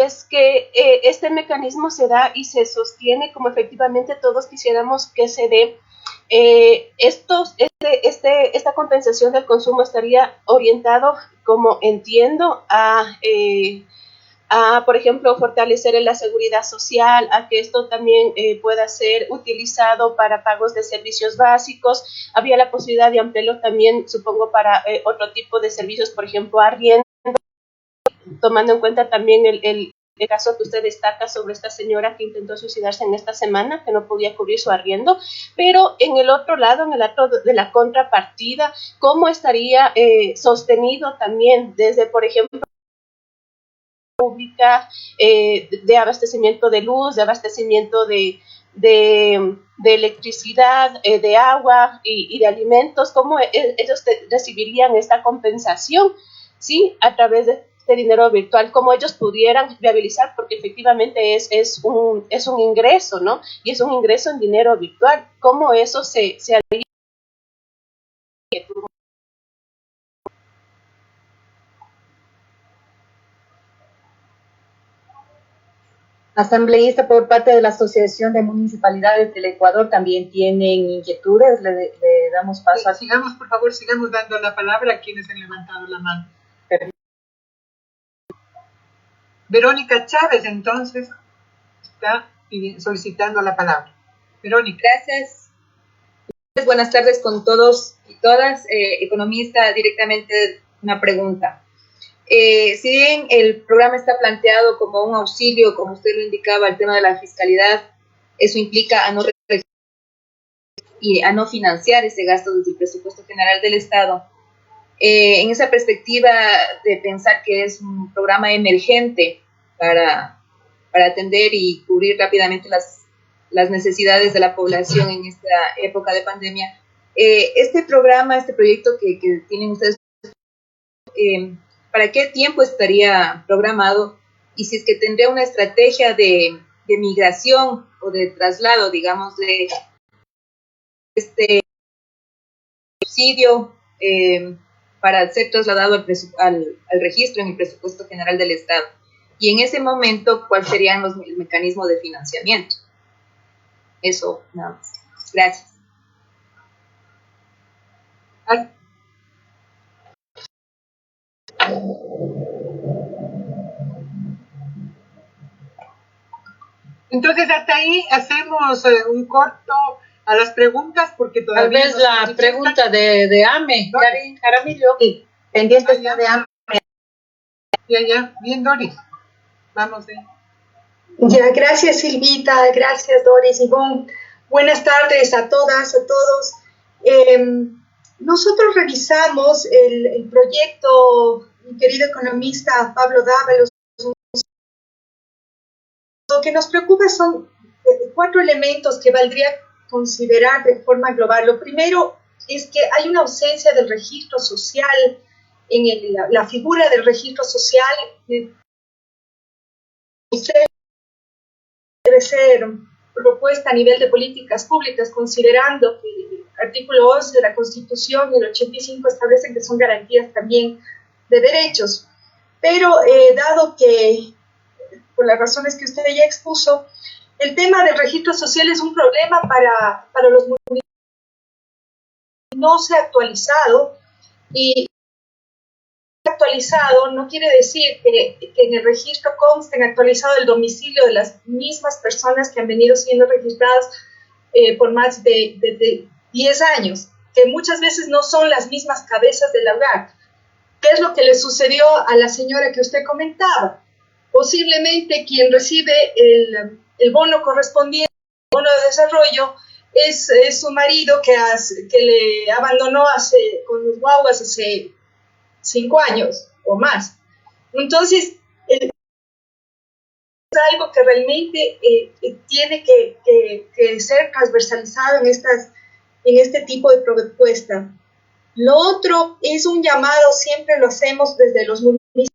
es que este mecanismo se da y se sostiene como efectivamente todos quisiéramos que se dé. Esta compensación del consumo estaría orientado, como entiendo, por ejemplo, fortalecer la seguridad social, a que esto también pueda ser utilizado para pagos de servicios básicos. Había la posibilidad de ampliarlo también, supongo, para otro tipo de servicios, por ejemplo, arriendo, tomando en cuenta también el caso que usted destaca sobre esta señora que intentó suicidarse en esta semana, que no podía cubrir su arriendo, pero en el otro lado, en el lado de la contrapartida, ¿cómo estaría sostenido también desde, por ejemplo, pública, de abastecimiento de luz, de abastecimiento de electricidad, de agua y de alimentos? ¿Cómo ellos recibirían esta compensación? ¿Sí? A través de este dinero virtual, cómo ellos pudieran viabilizar, porque efectivamente es un ingreso, ¿no? Y es un ingreso en dinero virtual. ¿Cómo eso se haría? Asambleísta, por parte de la Asociación de Municipalidades del Ecuador, también tienen inquietudes. Le damos paso a... Sigamos, por favor, sigamos dando la palabra a quienes han levantado la mano. Verónica Chávez, entonces, está solicitando la palabra. Verónica. Gracias. Buenas tardes con todos y todas. Economista, directamente una pregunta. Si bien el programa está planteado como un auxilio, como usted lo indicaba, al tema de la fiscalidad, eso implica a no financiar ese gasto desde el presupuesto general del Estado. En esa perspectiva de pensar que es un programa emergente para atender y cubrir rápidamente las necesidades de la población en esta época de pandemia, este programa, este proyecto que tienen ustedes, ¿para qué tiempo estaría programado? Y si es que tendría una estrategia de migración o de traslado, digamos, de este subsidio para ser trasladado al registro en el presupuesto general del Estado. Y en ese momento, ¿cuál serían el mecanismo de financiamiento? Eso, nada más. Gracias. Entonces, hasta ahí hacemos un corto a las preguntas, porque todavía... Tal vez la pregunta de Ame, Karin Jaramillo. Sí. Pendiente está de Ame. Ya. Bien, Doris. Vamos ahí. Ya, gracias Silvita, gracias Doris, Ivonne. Buenas tardes a todas, a todos. Nosotros revisamos el proyecto, mi querido economista Pablo Dávalos. Lo que nos preocupa son 4 elementos que valdría considerar de forma global. Lo primero es que hay una ausencia del registro social, la figura del registro social debe ser propuesta a nivel de políticas públicas, considerando que el artículo 11 de la Constitución y el 85 establecen que son garantías también de derechos. Pero dado que, por las razones que usted ya expuso, el tema del registro social es un problema para los municipios. No se ha actualizado, y actualizado no quiere decir que en el registro consten actualizado el domicilio de las mismas personas que han venido siendo registradas por más de 10 años, que muchas veces no son las mismas cabezas del hogar. ¿Qué es lo que le sucedió a la señora que usted comentaba? Posiblemente quien recibe el bono correspondiente, el bono de desarrollo, es su marido que le abandonó con los guaguas hace 5 años o más. Entonces, es algo que realmente tiene que ser transversalizado en este tipo de propuesta. Lo otro es un llamado, siempre lo hacemos desde los municipios,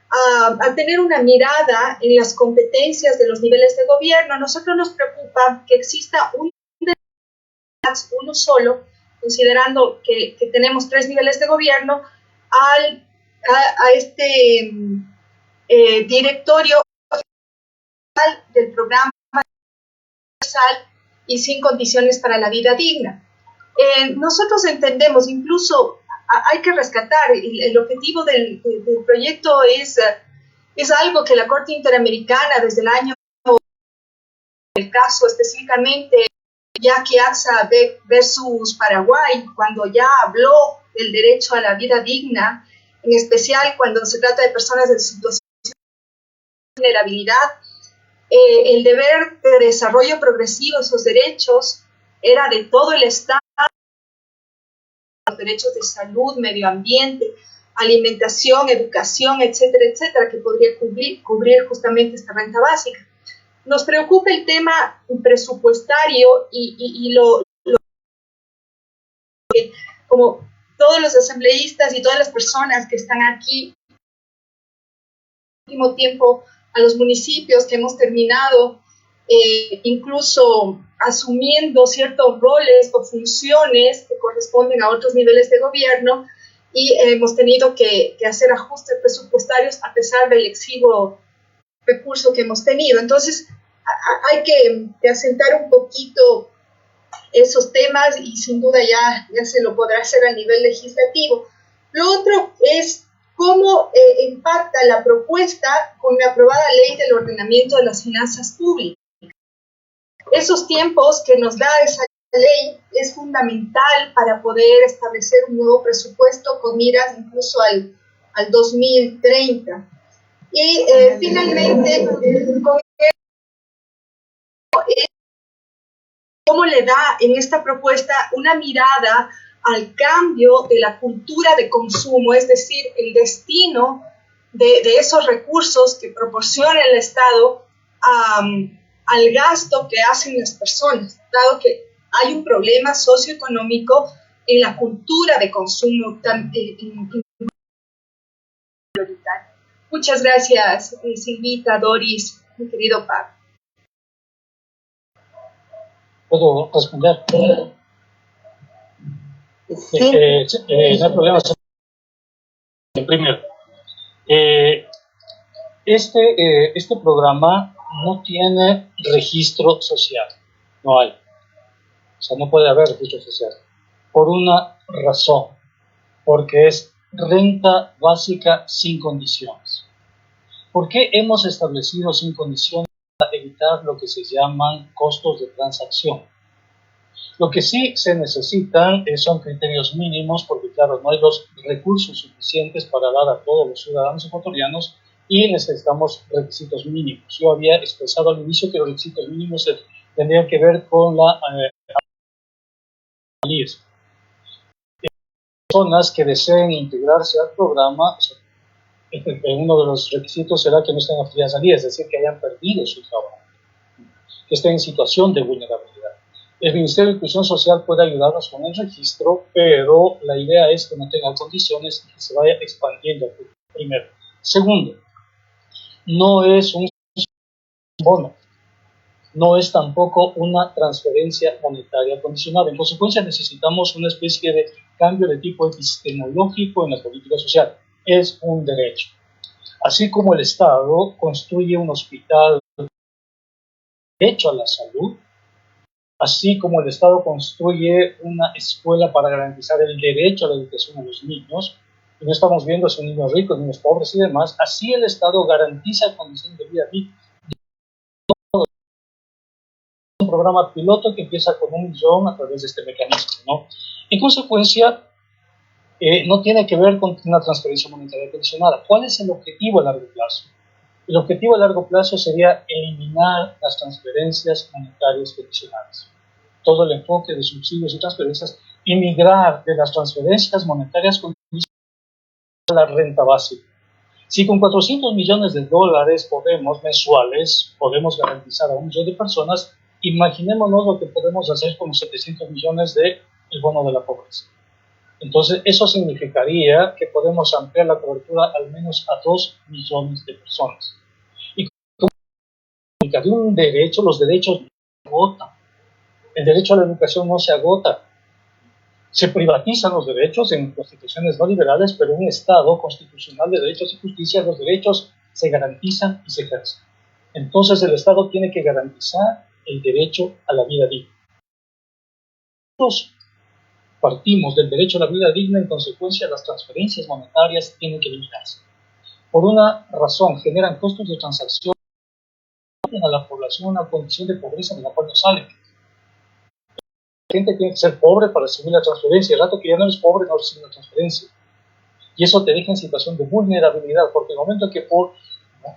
a tener una mirada en las competencias de los niveles de gobierno. A nosotros nos preocupa que exista uno solo, considerando que tenemos 3 niveles de gobierno, directorio del programa universal y sin condiciones para la vida digna. Nosotros entendemos, incluso hay que rescatar, el objetivo del proyecto es algo que la Corte Interamericana desde el año, el caso específicamente, Yaqui Atza versus Paraguay, cuando ya habló del derecho a la vida digna, en especial cuando se trata de personas en situación de vulnerabilidad, el deber de desarrollo progresivo de esos derechos era de todo el Estado, los derechos de salud, medio ambiente, alimentación, educación, etcétera, etcétera, que podría cubrir justamente esta renta básica. Nos preocupa el tema presupuestario y como todos los asambleístas y todas las personas que están aquí, al último tiempo, a los municipios que hemos terminado incluso asumiendo ciertos roles o funciones que corresponden a otros niveles de gobierno, y hemos tenido que hacer ajustes presupuestarios a pesar del exiguo recurso que hemos tenido. Entonces, hay que asentar un poquito esos temas y sin duda ya se lo podrá hacer a nivel legislativo. Lo otro es cómo impacta la propuesta con la aprobada ley del ordenamiento de las finanzas públicas. Esos tiempos que nos da esa ley es fundamental para poder establecer un nuevo presupuesto con miras incluso al 2030. Y finalmente, cómo le da en esta propuesta una mirada al cambio de la cultura de consumo, es decir, el destino de esos recursos que proporciona el Estado al gasto que hacen las personas, dado que hay un problema socioeconómico en la cultura de consumo prioritario. Muchas gracias, Silvita, Doris, mi querido Pablo. ¿Puedo responder? Sí. No hay problema. Primero, este programa no tiene registro social. No hay. O sea, no puede haber registro social. Por una razón. Porque es renta básica sin condiciones. ¿Por qué hemos establecido sin condiciones? Para evitar lo que se llaman costos de transacción. Lo que sí se necesitan son criterios mínimos, porque claro, no hay los recursos suficientes para dar a todos los ciudadanos ecuatorianos y necesitamos requisitos mínimos. Yo había expresado al inicio que los requisitos mínimos tendrían que ver con la personas que deseen integrarse al programa. Uno de los requisitos será que no estén afiliadas al IES, es decir, que hayan perdido su trabajo, que estén en situación de vulnerabilidad. El Ministerio de Inclusión Social puede ayudarnos con el registro, pero la idea es que no tenga condiciones y que se vaya expandiendo. Primero. Segundo, no es un bono, no es tampoco una transferencia monetaria condicionada. En consecuencia, necesitamos una especie de cambio de tipo epistemológico en la política social. Es un derecho. Así como el Estado construye un hospital derecho a la salud, así como el Estado construye una escuela para garantizar el derecho a la educación a los niños, y no estamos viendo si niños ricos, niños pobres y demás, así el Estado garantiza condiciones de vida digna. Un programa piloto que empieza con 1 millón a través de este mecanismo, ¿no? En consecuencia, no tiene que ver con una transferencia monetaria condicionada. ¿Cuál es el objetivo a largo plazo? El objetivo a largo plazo sería eliminar las transferencias monetarias condicionadas. Todo el enfoque de subsidios y transferencias, y migrar de las transferencias monetarias condicionadas a la renta básica. Si con $400 millones mensuales podemos garantizar a 1 millón de personas, imaginémonos lo que podemos hacer con los 700 millones del bono de la pobreza. Entonces, eso significaría que podemos ampliar la cobertura al menos a 2 millones de personas. Y como de un derecho, los derechos no se agotan. El derecho a la educación no se agota. Se privatizan los derechos en constituciones no liberales, pero en un Estado constitucional de derechos y justicia los derechos se garantizan y se ejercen. Entonces el Estado tiene que garantizar el derecho a la vida digna. Nosotros partimos del derecho a la vida digna, en consecuencia las transferencias monetarias tienen que eliminarse. Por una razón, generan costos de transacción a la población una condición de pobreza de la cual no sale. La gente tiene que ser pobre para recibir la transferencia. El rato que ya no eres pobre, no recibes la transferencia. Y eso te deja en situación de vulnerabilidad, porque el momento que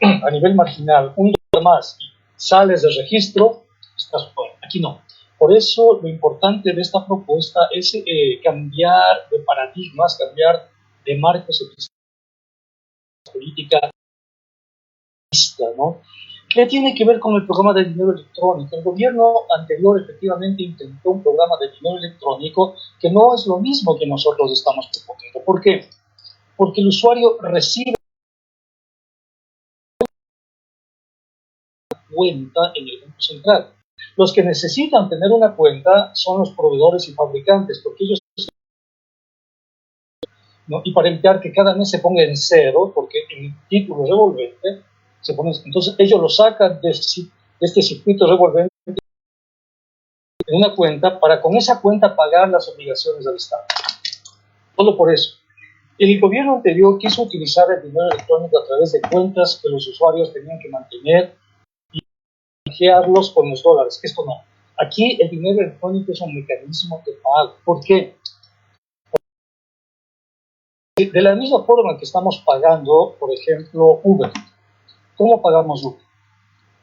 a nivel marginal un dólar más y sales del registro, estás fuera. Aquí no. Por eso lo importante de esta propuesta es cambiar de paradigmas, cambiar de marcos de política, ¿no? ¿Qué tiene que ver con el programa de dinero electrónico? El gobierno anterior efectivamente intentó un programa de dinero electrónico que no es lo mismo que nosotros estamos proponiendo. ¿Por qué? Porque el usuario recibe cuenta en el Banco Central. Los que necesitan tener una cuenta son los proveedores y fabricantes, porque ellos, ¿no? Y para evitar que cada mes se ponga en cero, porque el título revolvente se pone, entonces ellos lo sacan de este circuito revolvente en una cuenta para con esa cuenta pagar las obligaciones del Estado. Solo por eso. El gobierno anterior quiso utilizar el dinero electrónico a través de cuentas que los usuarios tenían que mantener y canjearlos con los dólares. Esto no. Aquí el dinero electrónico es un mecanismo de pago. ¿Por qué? De la misma forma que estamos pagando, por ejemplo, Uber. ¿Cómo pagamos Uber?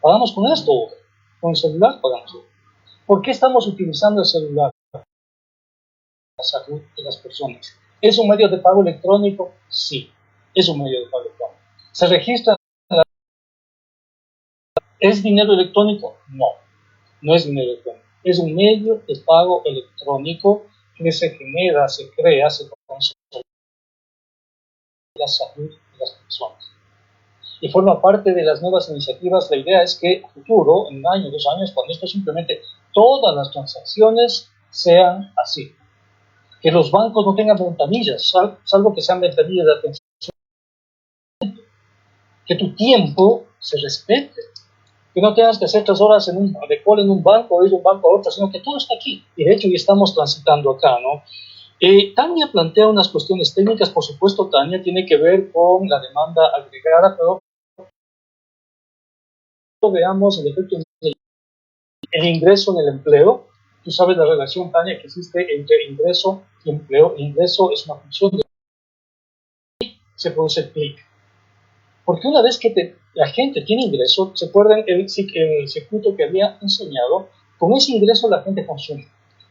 Pagamos con esto, Uber. Con el celular pagamos Uber. ¿Por qué estamos utilizando el celular? La salud de las personas. ¿Es un medio de pago electrónico? Sí, es un medio de pago electrónico. ¿Se registra? ¿Es dinero electrónico? No, no es dinero electrónico. Es un medio de pago electrónico que se genera, se crea, se consume la salud de las personas. Y forma parte de las nuevas iniciativas. La idea es que a futuro, en un año, 2 años, cuando esto simplemente todas las transacciones sean así. Que los bancos no tengan ventanillas, salvo que sean ventanillas de atención. Que tu tiempo se respete. Que no tengas que hacer 3 horas de cola en un banco o ir de un banco a otro, sino que todo está aquí. Y de hecho ya estamos transitando acá, ¿no? Tania plantea unas cuestiones técnicas, por supuesto. Tania tiene que ver con la demanda agregada, pero veamos el efecto el ingreso en el empleo. Tú sabes la relación, Tania, que existe entre ingreso y empleo. El ingreso es una función de se produce el clic. Porque una vez que la gente tiene ingreso, se acuerdan el circuito que había enseñado, con ese ingreso la gente consume.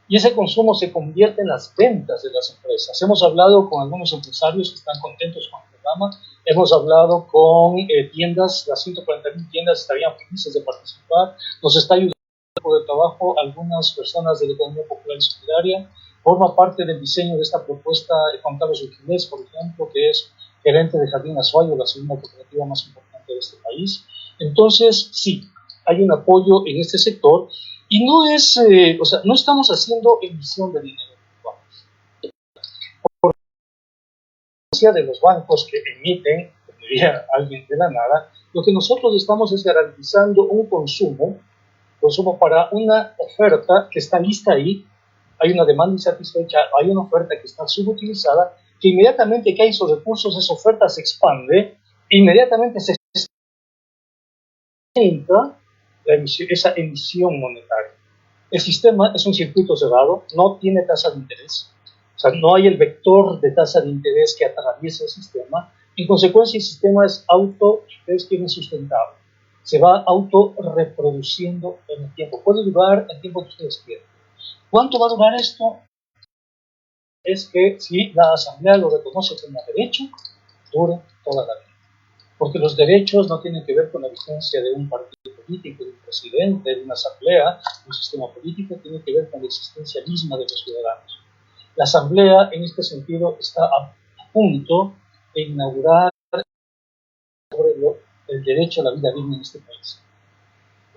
Y ese consumo se convierte en las ventas de las empresas. Hemos hablado con algunos empresarios que están contentos con el programa. Hemos hablado con tiendas, las 140.000 tiendas estarían felices de participar. Nos está ayudando por el trabajo algunas personas de la economía popular y solidaria. Forma parte del diseño de esta propuesta Juan Carlos Urquidez, por ejemplo, que es gerente de Jardín Azuayo, la segunda cooperativa más importante de este país. Entonces, sí, hay un apoyo en este sector y no es, no estamos haciendo emisión de dinero. Por diferencia de los bancos que emiten, como diría alguien de la nada, lo que nosotros estamos es garantizando un consumo para una oferta que está lista ahí. Hay una demanda insatisfecha, hay una oferta que está subutilizada, que inmediatamente que hay esos recursos, esa oferta se expande, inmediatamente se entra esa emisión monetaria. El sistema es un circuito cerrado, no tiene tasa de interés, o sea, no hay el vector de tasa de interés que atraviesa el sistema. En consecuencia, el sistema es sustentable, se va autorreproduciendo en el tiempo, puede durar el tiempo que ustedes quieran. ¿Cuánto va a durar esto? Es que si la Asamblea lo reconoce como derecho, dure toda la vida. Porque los derechos no tienen que ver con la vigencia de un partido político, de un presidente, de una asamblea, de un sistema político, tiene que ver con la existencia misma de los ciudadanos. La Asamblea, en este sentido, está a punto de inaugurar el derecho a la vida digna en este país.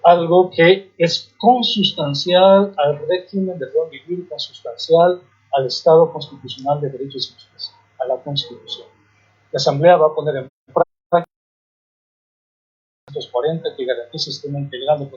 Algo que es consustancial al régimen del buen vivir, consustancial al Estado constitucional de derechos y justicia, a la Constitución. La Asamblea va a poner en 1940 que garantiza el sistema integral de